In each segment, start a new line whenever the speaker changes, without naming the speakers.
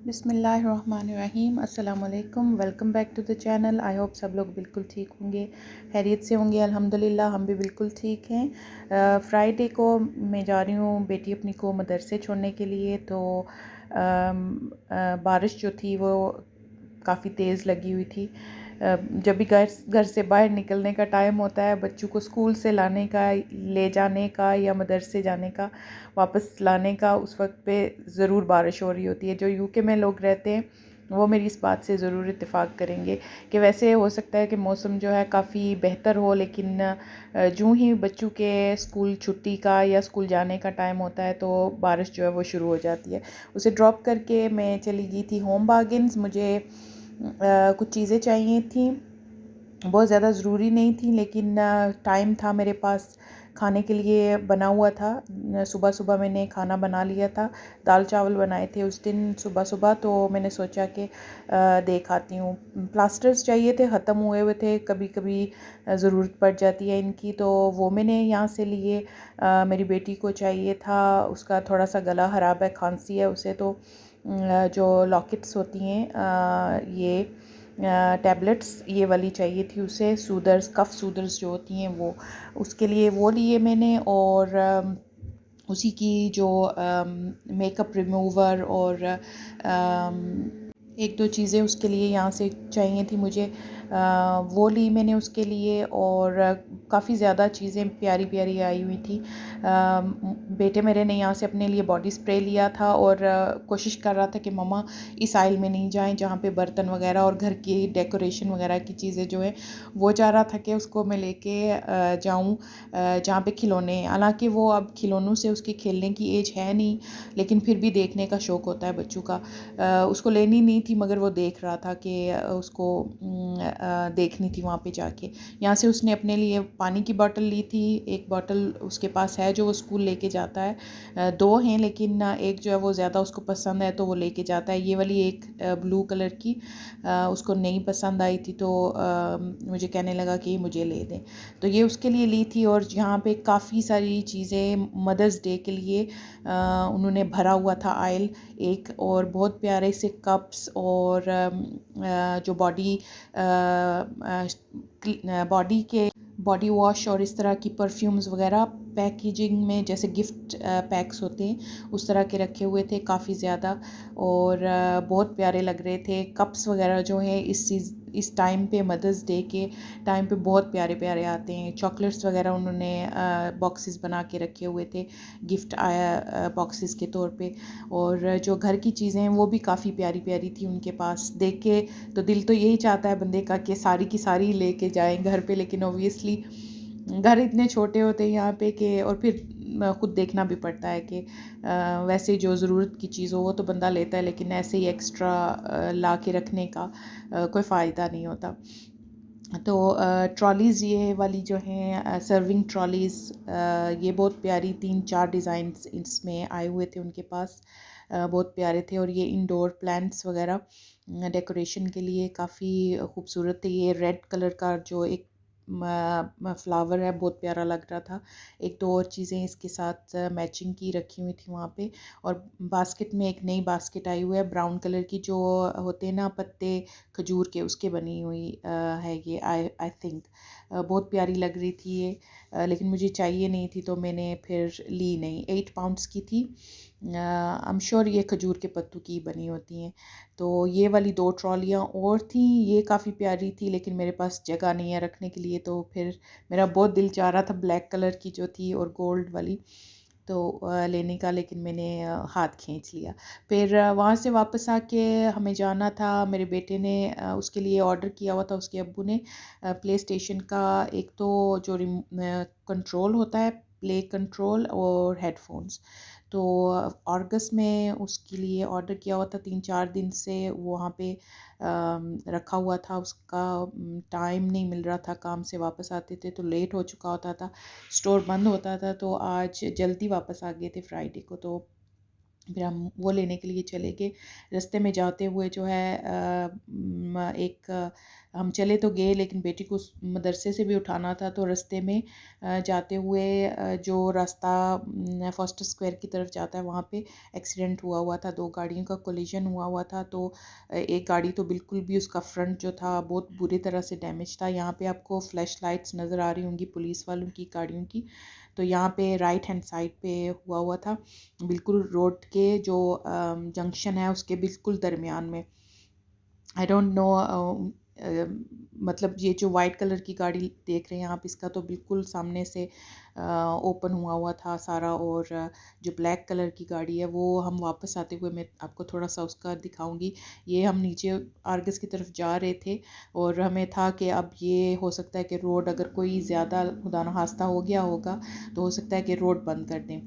बिस्मिल्लाहिर्रहमानिर्रहीम। अस्सलाम वालेकुम। Welcome back to the channel. I hope सब लोग बिल्कुल ठीक होंगे, खैरियत से होंगे। अल्हम्दुलिल्लाह हम भी बिल्कुल ठीक हैं। फ्राइडे को मैं जा रही हूँ बेटी अपनी को मदरसे छोड़ने के लिए। तो बारिश जो थी वो काफ़ी तेज़ लगी हुई थी। जब भी घर से बाहर निकलने का टाइम होता है, बच्चों को स्कूल से लाने का, ले जाने का या मदरसे जाने का, वापस लाने का, उस वक्त पे ज़रूर बारिश हो रही होती है। जो यूके में लोग रहते हैं वो मेरी इस बात से ज़रूर इत्तेफाक करेंगे कि वैसे हो सकता है कि मौसम जो है काफ़ी बेहतर हो, लेकिन जूँ ही बच्चों के स्कूल छुट्टी का या स्कूल जाने का टाइम होता है तो बारिश जो है वो शुरू हो जाती है। उसे ड्रॉप करके मैं चली गई थी होम बार्गेन्स। मुझे कुछ चीज़ें चाहिए थी, बहुत ज़्यादा ज़रूरी नहीं थी, लेकिन टाइम था मेरे पास, खाने के लिए बना हुआ था। सुबह सुबह मैंने खाना बना लिया था, दाल चावल बनाए थे उस दिन सुबह सुबह। तो मैंने सोचा कि देख आती हूँ। प्लास्टर्स चाहिए थे, ख़त्म हुए हुए थे, कभी कभी ज़रूरत पड़ जाती है इनकी, तो वो मैंने यहाँ से लिए। मेरी बेटी को चाहिए था, उसका थोड़ा सा गला ख़राब है, खांसी है उसे, तो जो लॉकेट्स होती हैं ये टैबलेट्स ये वाली चाहिए थी उसे, सूदर्स, कफ सूदर्स जो होती हैं वो, उसके लिए वो लिए मैंने। और उसी की जो मेकअप रिमूवर और एक दो चीज़ें उसके लिए यहाँ से चाहिए थी मुझे, वो ली मैंने उसके लिए। और काफ़ी ज़्यादा चीज़ें प्यारी प्यारी आई हुई थी। बेटे मेरे ने यहाँ से अपने लिए बॉडी स्प्रे लिया था और कोशिश कर रहा था कि मम्मा इस आइल में नहीं जाएं जहाँ पे बर्तन वगैरह और घर की डेकोरेशन वगैरह की चीज़ें जो है, वो चाह रहा था कि उसको मैं लेके जाऊँ जहाँ पे खिलौने हैं। हालांकि वो अब खिलौनों से उसके खेलने की एज है नहीं, लेकिन फिर भी देखने का शौक़ होता है बच्चों का। उसको लेनी नहीं थी, मगर वो देख रहा था कि उसको देखनी थी वहाँ पे जाके। यहाँ से उसने अपने लिए पानी की बोतल ली थी, एक बोतल उसके पास है जो वो स्कूल लेके जाता है। दो हैं, लेकिन एक जो है वो ज़्यादा उसको पसंद है तो वो लेके जाता है। ये वाली एक ब्लू कलर की उसको नहीं पसंद आई थी, तो मुझे कहने लगा कि मुझे ले दें, तो ये उसके लिए ली थी। और यहाँ पे काफ़ी सारी चीज़ें मदर्स डे के लिए उन्होंने भरा हुआ था आयल एक, और बहुत प्यारे से कप्स और जो बॉडी के बॉडी वॉश और इस तरह की परफ्यूम्स वगैरह पैकेजिंग में जैसे गिफ्ट पैक्स होते हैं उस तरह के रखे हुए थे काफ़ी ज़्यादा, और बहुत प्यारे लग रहे थे। कप्स वगैरह जो है इस टाइम पे, मदर्स डे के टाइम पे बहुत प्यारे प्यारे आते हैं। चॉकलेट्स वगैरह उन्होंने बॉक्सेस बना के रखे हुए थे गिफ्ट आया बॉक्सेस के तौर पे। और जो घर की चीज़ें हैं वो भी काफ़ी प्यारी प्यारी थी उनके पास। देख के तो दिल तो यही चाहता है बंदे का कि सारी की सारी लेके जाएं घर पे, लेकिन ओबियसली घर इतने छोटे होते हैं यहाँ पे कि, और फिर खुद देखना भी पड़ता है कि वैसे जो ज़रूरत की चीज़ हो वो तो बंदा लेता है, लेकिन ऐसे ही एक्स्ट्रा ला के रखने का कोई फ़ायदा नहीं होता। तो ट्रॉलीज़ ये वाली जो हैं सर्विंग ट्रॉलीज़, ये बहुत प्यारी, 3-4 डिज़ाइंस इसमें आए हुए थे उनके पास, बहुत प्यारे थे। और ये इंडोर प्लांट्स वगैरह डेकोरेशन के लिए काफ़ी खूबसूरत थे। ये रेड कलर का जो एक फ्लावर है बहुत प्यारा लग रहा था। एक दो और चीज़ें इसके साथ मैचिंग की रखी हुई थी वहाँ पे। और बास्केट में एक नई बास्केट आई हुई है ब्राउन कलर की, जो होते हैं ना पत्ते खजूर के, उसके बनी हुई है ये, आई थिंक बहुत प्यारी लग रही थी ये, लेकिन मुझे चाहिए नहीं थी तो मैंने फिर ली नहीं। 8 पाउंड्स की थी। आई एम श्योर ये खजूर के पत्तों की बनी होती हैं। तो ये वाली 2 ट्रॉलियाँ और थी, ये काफ़ी प्यारी थी, लेकिन मेरे पास जगह नहीं है रखने के लिए, तो फिर मेरा बहुत दिल चाह रहा था ब्लैक कलर की जो थी और गोल्ड वाली तो लेने का, लेकिन मैंने हाथ खींच लिया। फिर वहाँ से वापस आके हमें जाना था, मेरे बेटे ने उसके लिए ऑर्डर किया हुआ था उसके अब्बू ने प्ले स्टेशन का, एक तो जो कंट्रोल होता है प्ले कंट्रोल, और हेडफोन्स। तो अगस्त में उसके लिए ऑर्डर किया हुआ था, 3-4 दिन से वहाँ पे रखा हुआ था। उसका टाइम नहीं मिल रहा था, काम से वापस आते थे तो लेट हो चुका होता था, स्टोर बंद होता था। तो आज जल्दी वापस आ गए थे फ्राइडे को, तो फिर हम वो लेने के लिए चले गए। रास्ते में जाते हुए जो है हम चले तो गए, लेकिन बेटी को मदरसे से भी उठाना था, तो रास्ते में जाते हुए जो रास्ता फॉस्टर स्क्वायर की तरफ जाता है वहाँ पे एक्सीडेंट हुआ था। 2 गाड़ियों का कोलिजन हुआ था। तो एक गाड़ी तो बिल्कुल भी, उसका फ्रंट जो था बहुत बुरी तरह से डैमेज था। यहाँ पे आपको फ्लैश लाइट्स नज़र आ रही होंगी पुलिस वालों की गाड़ियों की। तो यहाँ पे राइट हैंड साइड पे हुआ था, बिल्कुल रोड के जो जंक्शन है उसके बिल्कुल दरमियान में। आई डोंट नो, मतलब ये जो वाइट कलर की गाड़ी देख रहे हैं आप, इसका तो बिल्कुल सामने से ओपन हुआ था सारा। और जो ब्लैक कलर की गाड़ी है वो, हम वापस आते हुए मैं आपको थोड़ा सा उसका दिखाऊंगी। ये हम नीचे आर्गस की तरफ जा रहे थे और हमें था कि अब ये हो सकता है कि रोड, अगर कोई ज़्यादा खुदा न खास्ता हो गया होगा तो हो सकता है कि रोड बंद कर दें।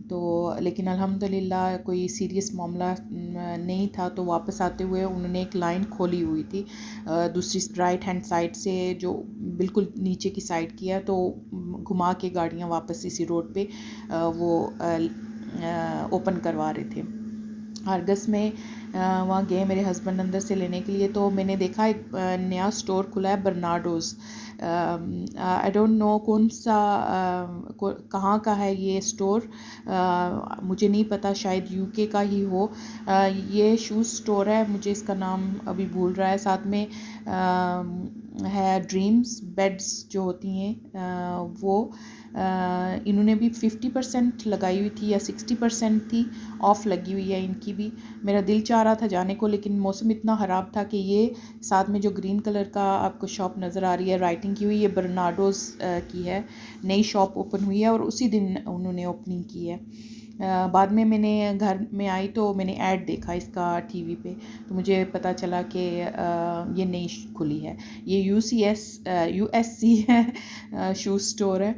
तो लेकिन अल्हम्दुलिल्लाह कोई सीरियस मामला नहीं था। तो वापस आते हुए उन्होंने एक लाइन खोली हुई थी दूसरी राइट हैंड साइड से, जो बिल्कुल नीचे की साइड की है, तो घुमा के गाड़ियाँ वापस इसी रोड पे वो ओपन करवा रहे थे। आर्गस में वहाँ गए मेरे हस्बैंड अंदर से लेने के लिए, तो मैंने देखा एक नया स्टोर खुला है बर्नाडोज़। आई डोंट नो कौन सा कहाँ का है ये स्टोर, मुझे नहीं पता, शायद यूके का ही हो। ये शूज़ स्टोर है, मुझे इसका नाम अभी भूल रहा है। साथ में है ड्रीम्स बेड्स जो होती हैं वो इन्होंने भी 50% लगाई हुई थी या 60% थी ऑफ़ लगी हुई है इनकी भी। मेरा दिल चाह रहा था जाने को, लेकिन मौसम इतना ख़राब था कि ये साथ में जो ग्रीन कलर का आपको शॉप नज़र आ रही है राइटिंग की हुई, ये बर्नाडोज़ की है। नई शॉप ओपन हुई है और उसी दिन उन्होंने ओपनिंग की है। बाद में मैंने घर में आई तो मैंने ऐड देखा इसका टीवी पे, तो मुझे पता चला कि ये नई खुली है। ये यूएससी है शूज़ स्टोर है,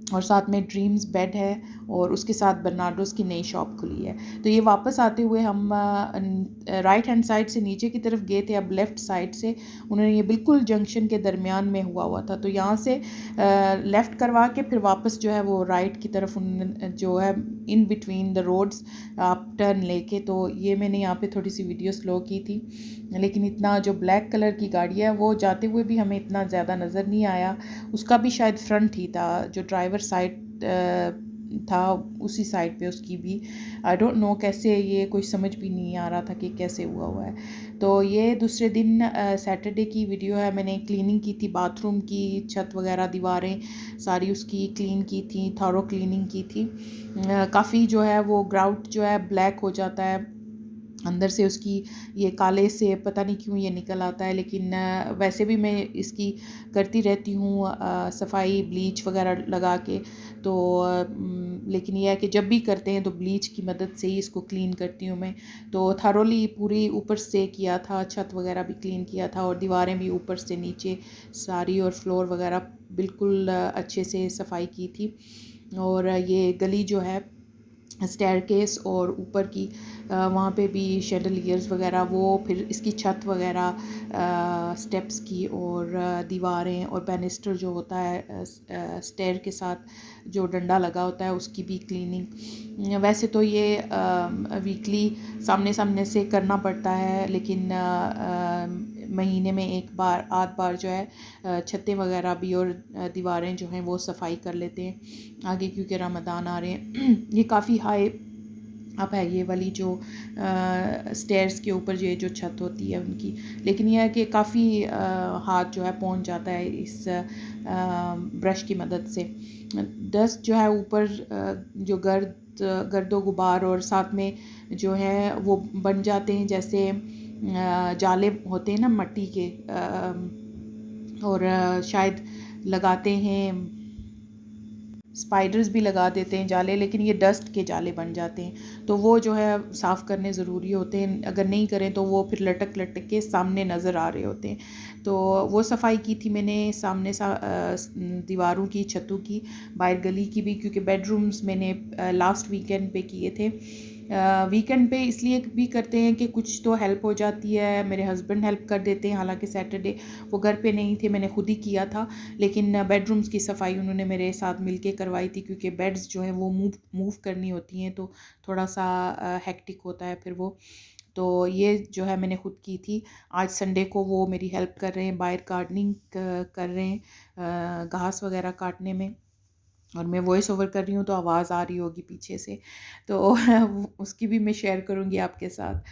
और साथ में ड्रीम्स बेड है, और उसके साथ बर्नाडोज़ की नई शॉप खुली है। तो ये वापस आते हुए हम राइट हैंड साइड से नीचे की तरफ गए थे, अब लेफ़्ट साइड से उन्होंने ये बिल्कुल जंक्शन के दरमियान में हुआ था। तो यहाँ से लेफ़्ट करवा के फिर वापस जो है वो राइट की तरफ उन्होंने जो है इन बिटवीन द रोड्स आप टर्न लेके। तो ये मैंने यहाँ पे थोड़ी सी वीडियो स्लो की थी, लेकिन इतना जो ब्लैक कलर की गाड़ी है वो जाते हुए भी हमें इतना ज़्यादा नज़र नहीं आया। उसका भी शायद फ्रंट ही था, जो ड्राइवर साइड था उसी साइड पे उसकी भी। आई डोंट नो कैसे, ये कोई समझ भी नहीं आ रहा था कि कैसे हुआ है। तो ये दूसरे दिन सैटरडे की वीडियो है। मैंने क्लीनिंग की थी बाथरूम की, छत वगैरह दीवारें सारी उसकी क्लीन की थी, थॉरो क्लीनिंग की थी। काफ़ी जो है वो ग्राउट जो है ब्लैक हो जाता है अंदर से, उसकी ये काले से पता नहीं क्यों ये निकल आता है। लेकिन वैसे भी मैं इसकी करती रहती हूँ सफाई ब्लीच वगैरह लगा के। तो लेकिन यह है कि जब भी करते हैं तो ब्लीच की मदद से ही इसको क्लीन करती हूँ मैं। तो थारोली पूरी ऊपर से किया था, छत वगैरह भी क्लीन किया था, और दीवारें भी ऊपर से नीचे सारी, और फ्लोर वगैरह बिल्कुल अच्छे से सफाई की थी। और ये गली जो है स्टेयरकेस और ऊपर की वहाँ पे भी शैंडलियर्स वगैरह, वो फिर इसकी छत वगैरह स्टेप्स की, और दीवारें और बैनिस्टर जो होता है स्टेयर के साथ जो डंडा लगा होता है उसकी भी क्लीनिंग। वैसे तो ये वीकली सामने सामने से करना पड़ता है, लेकिन महीने में एक बार आध बार जो है छतें वगैरह भी और दीवारें जो हैं वो सफाई कर लेते हैं आगे, क्योंकि रमज़ान आ रहे हैं। ये काफ़ी हाई अप है ये वाली जो स्टेयर्स के ऊपर ये जो छत होती है उनकी, लेकिन यह है कि काफ़ी हाथ जो है पहुंच जाता है इस ब्रश की मदद से। डस्ट जो है ऊपर जो गर्दो गुबार और साथ में जो है वो बन जाते हैं, जैसे जाले होते हैं ना मट्टी के, और शायद लगाते हैं, स्पाइडर्स भी लगा देते हैं जाले, लेकिन ये डस्ट के जाले बन जाते हैं। तो वो जो है साफ़ करने ज़रूरी होते हैं, अगर नहीं करें तो वो फिर लटक लटक के सामने नज़र आ रहे होते हैं। तो वो सफाई की थी मैंने सामने दीवारों की, छतों की, बाहर गली की भी, क्योंकि बेडरूम्स मैंने लास्ट वीकेंड पे किए थे। वीकेंड पे इसलिए भी करते हैं कि कुछ तो हेल्प हो जाती है, मेरे हस्बैंड हेल्प कर देते हैं, हालांकि सैटरडे वो घर पे नहीं थे, मैंने खुद ही किया था, लेकिन बेडरूम्स की सफाई उन्होंने मेरे साथ मिलके करवाई थी, क्योंकि बेड्स जो हैं वो मूव करनी होती हैं, तो थोड़ा सा हेक्टिक होता है फिर वो। तो ये जो है मैंने खुद की थी। आज संडे को वो मेरी हेल्प कर रहे हैं, बाहर गार्डनिंग कर रहे हैं, घास वगैरह काटने में, और मैं वॉइस ओवर कर रही हूँ तो आवाज़ आ रही होगी पीछे से, तो उसकी भी मैं शेयर करूँगी आपके साथ।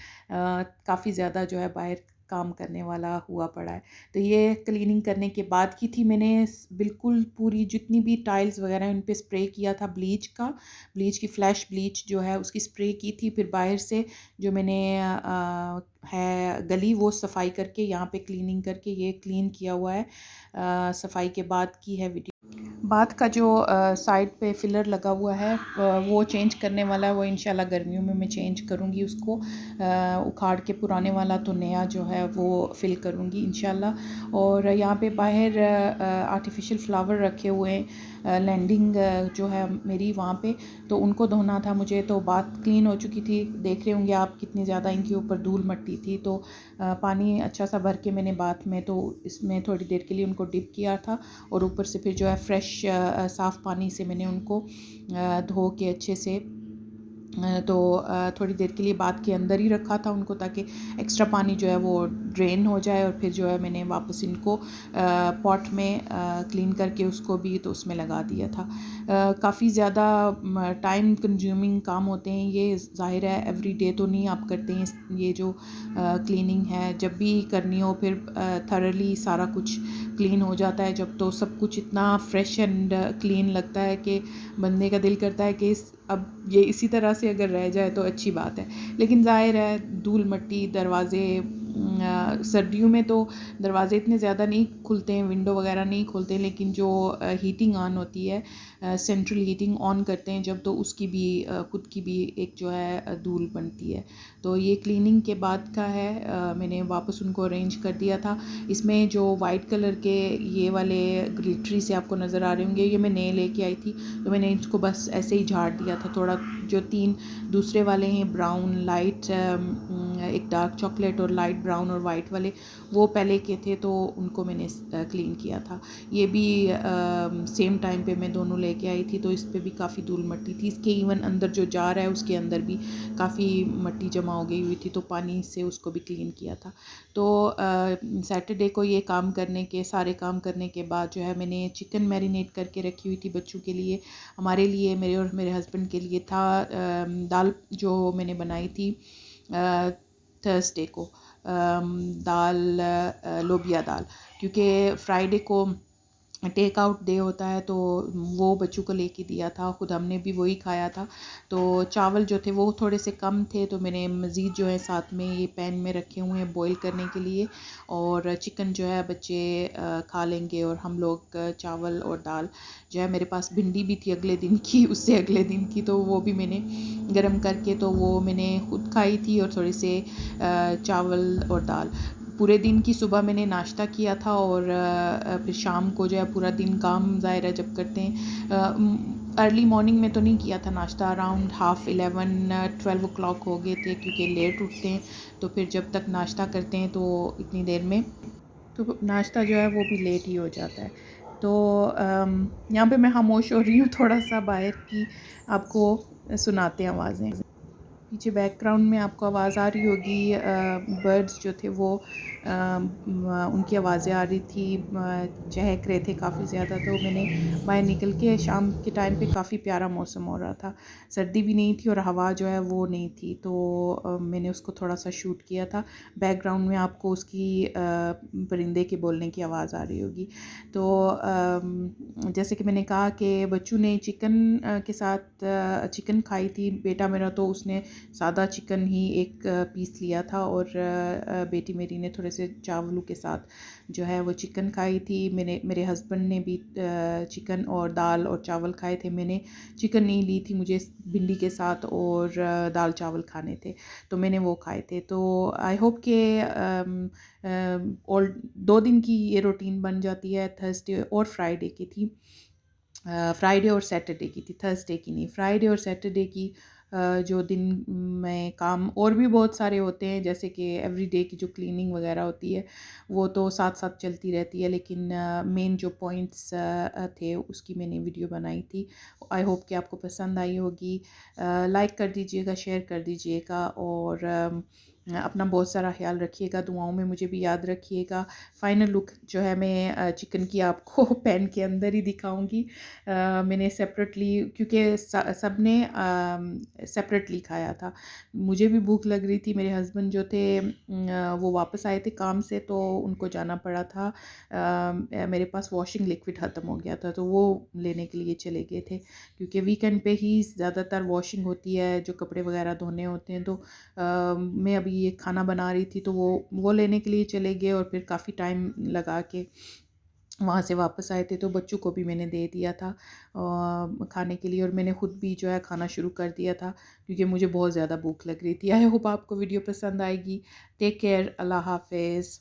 काफ़ी ज़्यादा जो है बाहर काम करने वाला हुआ पड़ा है। तो ये क्लीनिंग करने के बाद की थी मैंने, बिल्कुल पूरी जितनी भी टाइल्स वगैरह हैं उन पे स्प्रे किया था ब्लीच की फ्लैश ब्लीच जो है उसकी स्प्रे की थी। फिर बाहर से जो मैंने है गली वो सफाई करके यहाँ पे क्लीनिंग करके ये क्लीन किया हुआ है, सफाई के बाद की है वीडियो। बाथ का जो साइड पे फिलर लगा हुआ है वो चेंज करने वाला है, वो इंशाल्लाह गर्मियों में मैं चेंज करूँगी उसको, उखाड़ के पुराने वाला तो नया जो है वो फिल करूँगी इंशाल्लाह। और यहाँ पे बाहर आर्टिफिशियल फ्लावर रखे हुए हैं, लैंडिंग जो है मेरी वहाँ पे, तो उनको धोना था मुझे। तो बाथ क्लीन हो चुकी थी, देख रहे होंगे आप कितनी ज़्यादा इनके ऊपर धूल मट्टी थी, तो पानी अच्छा सा भर के मैंने बाथ में, तो इसमें थोड़ी देर के लिए उनको डिप किया था, और ऊपर से फिर जो है फ्रेश साफ़ पानी से मैंने उनको धो के अच्छे से तो थोड़ी देर के लिए बाथ के अंदर ही रखा था उनको, ताकि एक्स्ट्रा पानी जो है वो ड्रेन हो जाए। और फिर जो है मैंने वापस इनको पॉट में क्लीन करके उसको भी तो उसमें लगा दिया था। काफ़ी ज़्यादा टाइम कंज्यूमिंग काम होते हैं ये, ज़ाहिर है एवरी डे तो नहीं आप करते हैं ये जो क्लीनिंग है, जब भी करनी हो फिर थरली सारा कुछ क्लीन हो जाता है जब, तो सब कुछ इतना फ्रेश एंड क्लीन लगता है कि बंदे का दिल करता है कि अब ये इसी तरह से अगर रह जाए तो अच्छी बात है। लेकिन ज़ाहिर है धूल मट्टी, दरवाज़े, सर्दियों में तो दरवाज़े इतने ज़्यादा नहीं खुलते हैं, विंडो वगैरह नहीं खोलते, लेकिन जो हीटिंग ऑन होती है, सेंट्रल हीटिंग ऑन करते हैं जब, तो उसकी भी खुद की भी एक जो है धूल बनती है। तो ये क्लीनिंग के बाद का है, मैंने वापस उनको अरेंज कर दिया था। इसमें जो वाइट कलर के ये वाले ग्लिटरी से आपको नज़र आ रहे होंगे, ये मैं नए लेके आई थी, तो मैंने इसको बस ऐसे ही झाड़ दिया था थोड़ा। जो 3 दूसरे वाले हैं ब्राउन लाइट, एक डार्क चॉकलेट और लाइट ब्राउन और वाइट वाले, वो पहले के थे, तो उनको मैंने क्लीन किया था। ये भी सेम टाइम पे मैं दोनों लेके आई थी, तो इस पे भी काफ़ी धूल मट्टी थी, इसके इवन अंदर जो जार है उसके अंदर भी काफ़ी मट्टी जमा हो गई हुई थी, तो पानी से उसको भी क्लीन किया था। तो सैटरडे को ये काम करने के सारे काम करने के बाद जो है मैंने चिकन मैरिनेट करके रखी हुई थी बच्चों के लिए, हमारे लिए, मेरे और मेरे हस्बैंड के लिए था। दाल जो मैंने बनाई थी थर्सडे को, दाल लोबिया दाल, क्योंकि फ्राइडे को टेक आउट डे होता है, तो वो बच्चों को लेके दिया था, ख़ुद हमने भी वही खाया था। तो चावल जो थे वो थोड़े से कम थे, तो मैंने मज़ीद जो है साथ में ये पैन में रखे हुए हैं बॉईल करने के लिए, और चिकन जो है बच्चे खा लेंगे, और हम लोग चावल और दाल जो है, मेरे पास भिंडी भी थी अगले दिन की, उससे अगले दिन की, तो वो भी मैंने गर्म करके तो वो मैंने खुद खाई थी, और थोड़े से चावल और दाल। पूरे दिन की सुबह मैंने नाश्ता किया था, और फिर शाम को जो है पूरा दिन काम ज़ाहिर है जब करते हैं, अर्ली मॉर्निंग में तो नहीं किया था नाश्ता, अराउंड 11:30 o'clock हो गए थे, क्योंकि लेट उठते हैं, तो फिर जब तक नाश्ता करते हैं तो इतनी देर में तो नाश्ता जो है वो भी लेट ही हो जाता है। तो यहाँ पे मैं खामोश हो रही हूँ थोड़ा सा, बाहर की आपको सुनाते हैं आवाज़ें। पीछे बैकग्राउंड में आपको आवाज़ आ रही होगी, बर्ड्स जो थे वो उनकी आवाज़ें आ रही थी, चहक रहे थे काफ़ी ज़्यादा। तो मैंने बाहर निकल के, शाम के टाइम पे काफ़ी प्यारा मौसम हो रहा था, सर्दी भी नहीं थी और हवा जो है वो नहीं थी, तो मैंने उसको थोड़ा सा शूट किया था। बैकग्राउंड में आपको उसकी परिंदे के बोलने की आवाज़ आ रही होगी। तो जैसे कि मैंने कहा कि बच्चों ने चिकन के साथ चिकन खाई थी, बेटा मेरा तो उसने सादा चिकन ही एक पीस लिया था, और बेटी मेरी ने थोड़े से चावलों के साथ जो है वो चिकन खाई थी। मेरे हस्बैंड ने भी चिकन और दाल और चावल खाए थे। मैंने चिकन नहीं ली थी, मुझे भिंडी के साथ और दाल चावल खाने थे, तो मैंने वो खाए थे। तो आई होप कि और 2 दिन की ये रूटीन बन जाती है, थर्सडे और फ्राइडे की थी, फ्राइडे और सैटरडे की थी, थर्सडे की नहीं, फ्राइडे और सैटरडे की जो दिन में काम और भी बहुत सारे होते हैं, जैसे कि एवरीडे की जो क्लीनिंग वगैरह होती है वो तो साथ साथ चलती रहती है, लेकिन मेन जो पॉइंट्स थे उसकी मैंने वीडियो बनाई थी। आई होप कि आपको पसंद आई होगी। लाइक कर दीजिएगा, शेयर कर दीजिएगा, और अपना बहुत सारा ख्याल रखिएगा, दुआओं में मुझे भी याद रखिएगा। फाइनल लुक जो है मैं चिकन की आपको पैन के अंदर ही दिखाऊंगी। मैंने सेपरेटली, क्योंकि सब ने सेपरेटली खाया था। मुझे भी भूख लग रही थी, मेरे हस्बैंड जो थे वो वापस आए थे काम से, तो उनको जाना पड़ा था। मेरे पास वॉशिंग लिक्विड ख़त्म हो गया था, तो वो लेने के लिए चले गए थे, क्योंकि वीकेंड पे ही ज़्यादातर वॉशिंग होती है, जो कपड़े वगैरह धोने होते हैं। तो मैं अभी ये खाना बना रही थी, तो वो लेने के लिए चले गए, और फिर काफ़ी टाइम लगा के वहाँ से वापस आए थे। तो बच्चों को भी मैंने दे दिया था खाने के लिए, और मैंने ख़ुद भी जो है खाना शुरू कर दिया था, क्योंकि मुझे बहुत ज़्यादा भूख लग रही थी। आई होप आपको वीडियो पसंद आएगी। टेक केयर, अल्लाह हाफ़िज़।